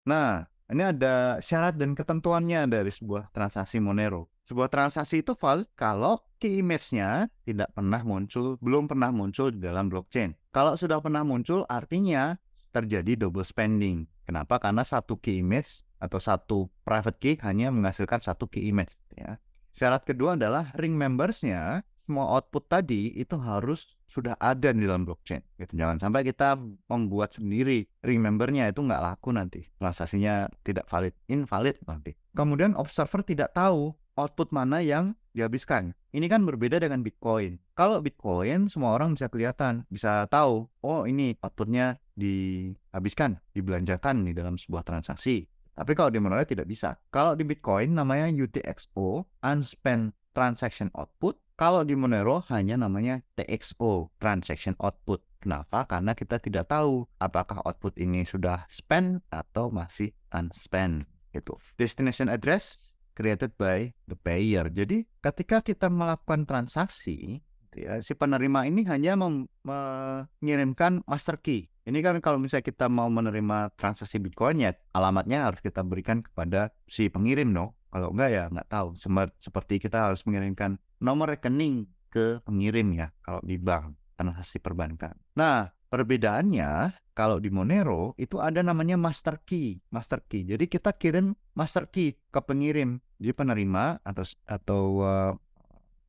Nah, ini ada syarat dan ketentuannya dari sebuah transaksi Monero. Sebuah transaksi itu valid kalau key image-nya belum pernah muncul di dalam blockchain. Kalau sudah pernah muncul, artinya terjadi double spending. Kenapa? Karena satu key image atau satu private key hanya menghasilkan satu key image. Ya. Syarat kedua adalah ring members-nya, semua output tadi itu harus sudah ada di dalam blockchain. Gitu. Jangan sampai kita membuat sendiri ring membernya, itu nggak laku nanti. Transaksinya tidak invalid nanti. Kemudian observer tidak tahu output mana yang dihabiskan. Ini kan berbeda dengan Bitcoin. Kalau Bitcoin semua orang bisa kelihatan, bisa tahu, oh ini outputnya dihabiskan, dibelanjakan di dalam sebuah transaksi. Tapi kalau di Monero tidak bisa. Kalau di Bitcoin namanya UTXO, Unspent Transaction Output. Kalau di Monero hanya namanya TXO, Transaction Output. Kenapa? Karena kita tidak tahu apakah output ini sudah spent atau masih unspent. Gitu. Destination address created by the payer. Jadi ketika kita melakukan transaksi, ya, si penerima ini hanya mengirimkan master key. Ini kan kalau misalnya kita mau menerima transaksi Bitcoin, ya alamatnya harus kita berikan kepada si pengirim, no? Kalau enggak ya nggak tahu. Seperti kita harus mengirimkan nomor rekening ke pengirim ya, kalau di bank, transaksi perbankan. Nah, perbedaannya kalau di Monero itu ada namanya master key. Master key. Jadi kita kirim master key ke pengirim. Jadi penerima atau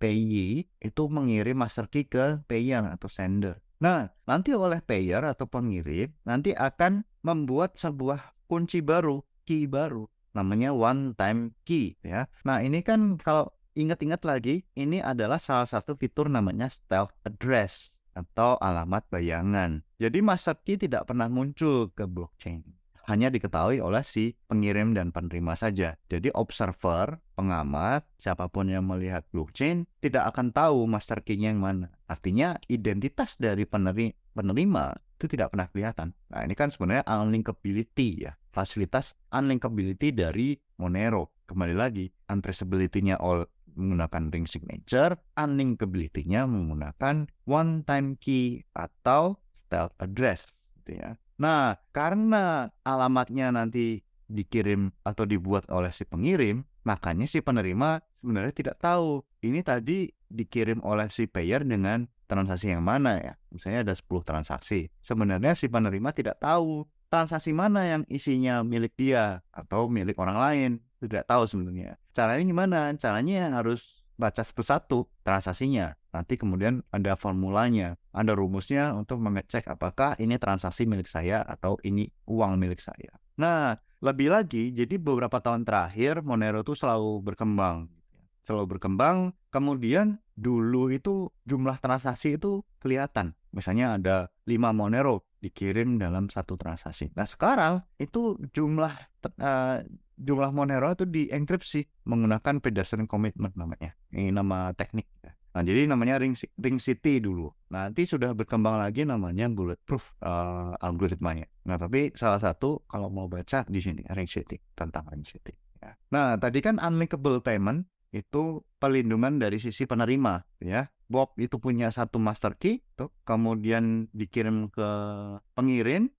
payee itu mengirim master key ke payer atau sender. Nah, nanti oleh payer atau pengirim nanti akan membuat sebuah kunci baru, key baru, namanya one time key ya. Nah, ini kan kalau ingat-ingat lagi, ini adalah salah satu fitur namanya stealth address atau alamat bayangan. Jadi master key tidak pernah muncul ke blockchain. Hanya diketahui oleh si pengirim dan penerima saja. Jadi observer, pengamat, siapapun yang melihat blockchain tidak akan tahu master key-nya yang mana. Artinya identitas dari penerima itu tidak pernah kelihatan. Nah, ini kan sebenarnya unlinkability ya. Fasilitas unlinkability dari Monero. Kembali lagi, untraceability-nya menggunakan ring signature, unlinkability-nya menggunakan one time key atau stealth address gitu ya. Nah, karena alamatnya nanti dikirim atau dibuat oleh si pengirim, makanya si penerima sebenarnya tidak tahu ini tadi dikirim oleh si payer dengan transaksi yang mana ya. Misalnya ada 10 transaksi. Sebenarnya si penerima tidak tahu transaksi mana yang isinya milik dia atau milik orang lain. Tidak tahu sebenarnya. Caranya gimana? Caranya harus baca satu-satu transaksinya. Nanti kemudian ada formulanya, ada rumusnya untuk mengecek apakah ini transaksi milik saya atau ini uang milik saya. Nah, lebih lagi, jadi beberapa tahun terakhir Monero itu selalu berkembang. Kemudian dulu itu jumlah transaksi itu kelihatan. Misalnya ada 5 Monero dikirim dalam satu transaksi. Nah, sekarang itu jumlah Monero itu dienkripsi menggunakan Pedersen Commitment namanya. Ini nama teknik. Nah, jadi namanya ring city dulu. Nanti sudah berkembang lagi namanya bulletproof algoritmanya. Nah, tapi salah satu kalau mau baca di sini ring city, tentang ring city. Ya. Nah, tadi kan unlinkable payment itu pelindungan dari sisi penerima, ya. Bob itu punya satu master key, tuh, kemudian dikirim ke pengirim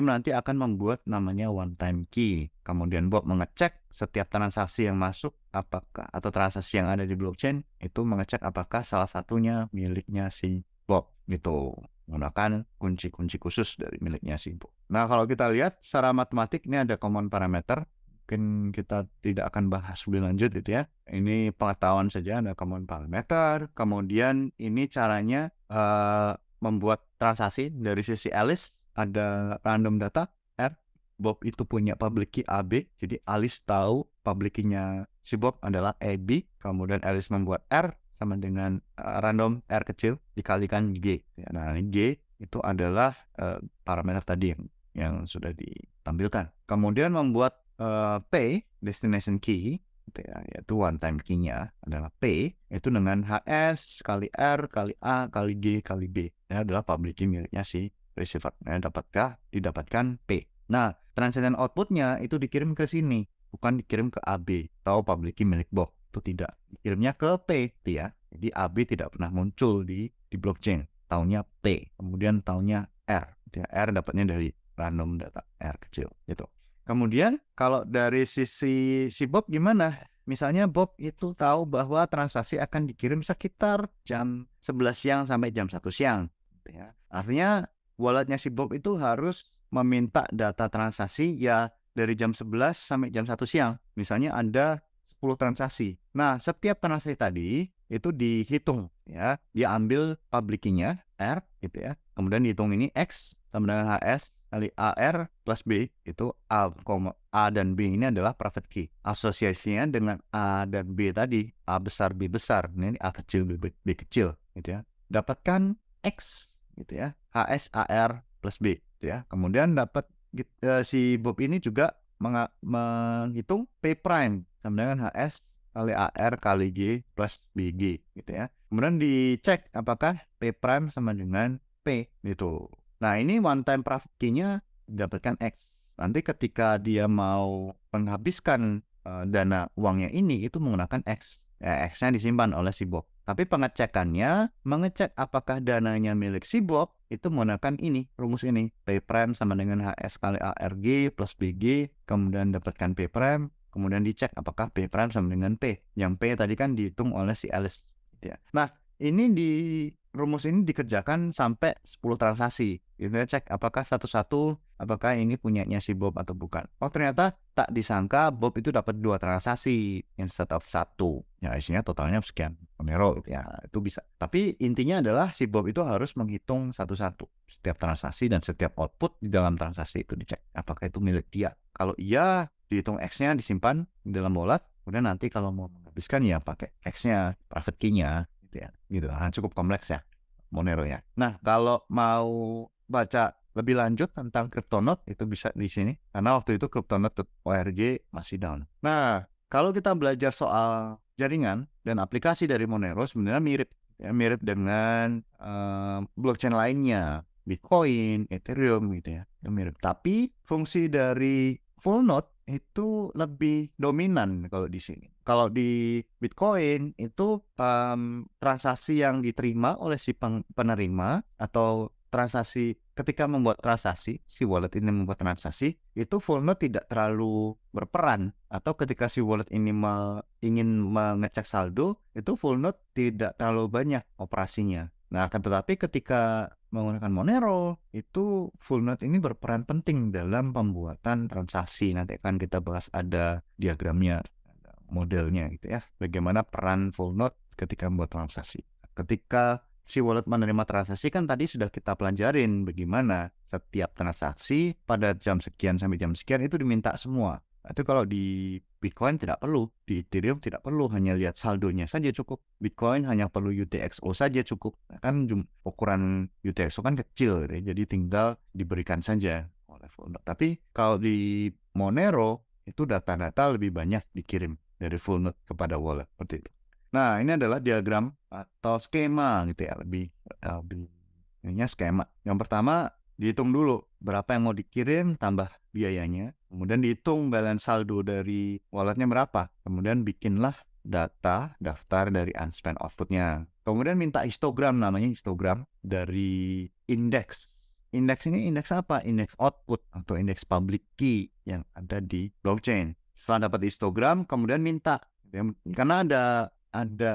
nanti akan membuat namanya one time key. Kemudian Bob mengecek setiap transaksi yang masuk atau transaksi yang ada di blockchain itu mengecek apakah salah satunya miliknya si Bob gitu. Menggunakan kunci-kunci khusus dari miliknya si Bob. Nah, kalau kita lihat secara matematik ini ada common parameter. Mungkin kita tidak akan bahas lebih lanjut gitu ya. Ini pengetahuan saja, ada common parameter. Kemudian ini caranya membuat transaksi dari sisi Alice. Ada random data R. Bob itu punya public key AB. Jadi Alice tahu public key-nya si Bob adalah AB. Kemudian Alice membuat R sama dengan random R kecil dikalikan G. Nah, ini G itu adalah parameter tadi yang sudah ditampilkan. Kemudian membuat P, destination key, gitu ya, yaitu one time key-nya adalah P, itu dengan HS kali R kali A kali G kali B. Ini adalah public key miliknya si receiver. Nah, didapatkan P. Nah, transaction output-nya itu dikirim ke sini, bukan dikirim ke AB, atau public key milik Bob. Itu tidak. Dikirimnya ke P, gitu ya. Jadi AB tidak pernah muncul di blockchain. Tahunnya P, kemudian tahunnya R. Gitu ya. R dapatnya dari random data R kecil, gitu. Kemudian kalau dari sisi si Bob gimana? Misalnya Bob itu tahu bahwa transaksi akan dikirim sekitar jam 11 siang sampai jam 1 siang, gitu ya. Artinya walletnya si Bob itu harus meminta data transaksi ya dari jam 11 sampai jam 1 siang. Misalnya ada 10 transaksi. Nah, setiap transaksi tadi itu dihitung ya. Dia ambil public key-nya R gitu ya. Kemudian dihitung ini X sama dengan HS kali AR plus B, itu A, A dan B ini adalah private key. Asosiasinya dengan A dan B tadi, A besar B besar, ini A kecil B kecil gitu ya. Dapatkan X gitu ya, HS AR plus B gitu ya. Kemudian dapat si Bob ini juga menghitung P prime sama dengan HS kali AR kali G plus BG gitu ya. Kemudian dicek apakah P prime sama dengan P gitu. Nah, ini one time private key-nya dapatkan X. Nanti ketika dia mau menghabiskan dana uangnya ini, itu menggunakan X. Ya, X-nya disimpan oleh si Bob. Tapi pengecekannya, mengecek apakah dananya milik si Bob, itu menggunakan ini, rumus ini. P prime sama dengan HS kali ARG plus BG, kemudian dapatkan P prime, kemudian dicek apakah P prime sama dengan P. Yang P tadi kan dihitung oleh si Alice. Ya. Nah, ini rumus ini dikerjakan sampai 10 transaksi. Kita cek apakah satu-satu, apakah ini punyanya si Bob atau bukan. Oh, ternyata tak disangka Bob itu dapat 2 transaksi instead of 1. Ya, isinya totalnya sekian. Monero ya, itu bisa. Tapi intinya adalah si Bob itu harus menghitung satu-satu setiap transaksi dan setiap output di dalam transaksi itu dicek apakah itu milik dia. Kalau iya, dihitung X-nya disimpan di dalam wallet. Kemudian nanti kalau mau menghabiskan ya pakai X-nya, private key-nya. Ya, gitu. Nah, cukup kompleks ya Monero ya. Nah, kalau mau baca lebih lanjut tentang Cryptonote itu bisa di sini karena waktu itu Cryptonote.org masih down. Nah, kalau kita belajar soal jaringan dan aplikasi dari Monero sebenarnya mirip dengan blockchain lainnya, Bitcoin, Ethereum gitu ya. Mirip. Tapi fungsi dari full node itu lebih dominan kalau di sini. Kalau di Bitcoin itu transaksi yang diterima oleh si penerima atau transaksi ketika membuat transaksi, si wallet ini membuat transaksi, itu full node tidak terlalu berperan. Atau ketika si wallet ini ingin mengecek saldo, itu full node tidak terlalu banyak operasinya. Nah, akan tetapi ketika menggunakan Monero, itu full node ini berperan penting dalam pembuatan transaksi. Nanti akan kita bahas ada diagramnya, ada modelnya gitu ya. Bagaimana peran full node ketika membuat transaksi. Ketika si wallet menerima transaksi kan tadi sudah kita pelajarin bagaimana setiap transaksi pada jam sekian sampai jam sekian itu diminta semua. Itu kalau di Bitcoin tidak perlu, di Ethereum tidak perlu, hanya lihat saldonya saja cukup. Bitcoin hanya perlu UTXO saja cukup. Kan ukuran UTXO kan kecil, jadi tinggal diberikan saja oleh full node. Tapi kalau di Monero itu data-data lebih banyak dikirim dari full node kepada wallet seperti itu. Nah, ini adalah diagram atau skema gitu ya, lebih ininya skema. Yang pertama dihitung dulu berapa yang mau dikirim tambah biayanya, kemudian dihitung balance saldo dari walletnya berapa, kemudian bikinlah daftar dari unspent outputnya. Kemudian minta histogram, namanya histogram dari indeks. Indeks ini indeks apa? Indeks output atau indeks public key yang ada di blockchain. Setelah dapat histogram, kemudian minta, karena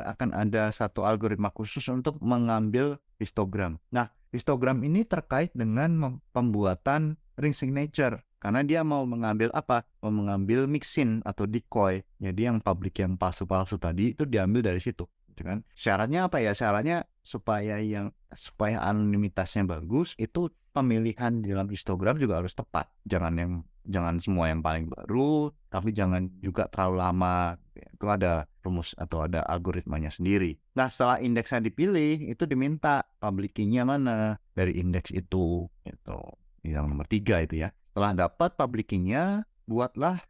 akan ada satu algoritma khusus untuk mengambil histogram. Nah, histogram ini terkait dengan pembuatan ring signature. Karena dia mau mengambil apa? Mau mengambil mixin atau decoy. Jadi yang public yang palsu-palsu tadi itu diambil dari situ. Kan? Syaratnya apa ya? Syaratnya supaya anonimitasnya bagus, itu pemilihan di dalam histogram juga harus tepat. Jangan semua yang paling baru, tapi jangan juga terlalu lama. Itu ada rumus atau ada algoritmanya sendiri. Nah, setelah indeksnya dipilih, itu diminta public key-nya mana dari indeks itu. Itu yang nomor 3 itu ya. Setelah dapat public key-nya, buatlah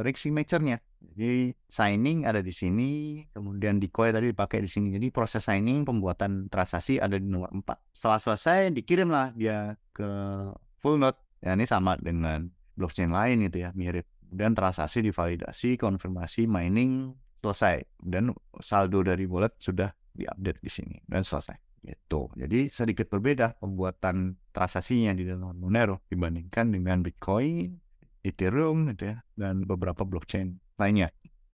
ring signature-nya. Jadi signing ada di sini, kemudian decoy tadi dipakai di sini. Jadi proses signing pembuatan transaksi ada di nomor 4. Setelah selesai dikirimlah dia ke full node. Ya, ini sama dengan blockchain lain itu ya, mirip. Dan transaksi divalidasi, konfirmasi, mining selesai. Dan saldo dari wallet sudah diupdate di sini dan selesai. Gitu. Jadi sedikit berbeda pembuatan transaksinya di dalam Monero dibandingkan dengan Bitcoin, Ethereum gitu ya, dan beberapa blockchain lainnya.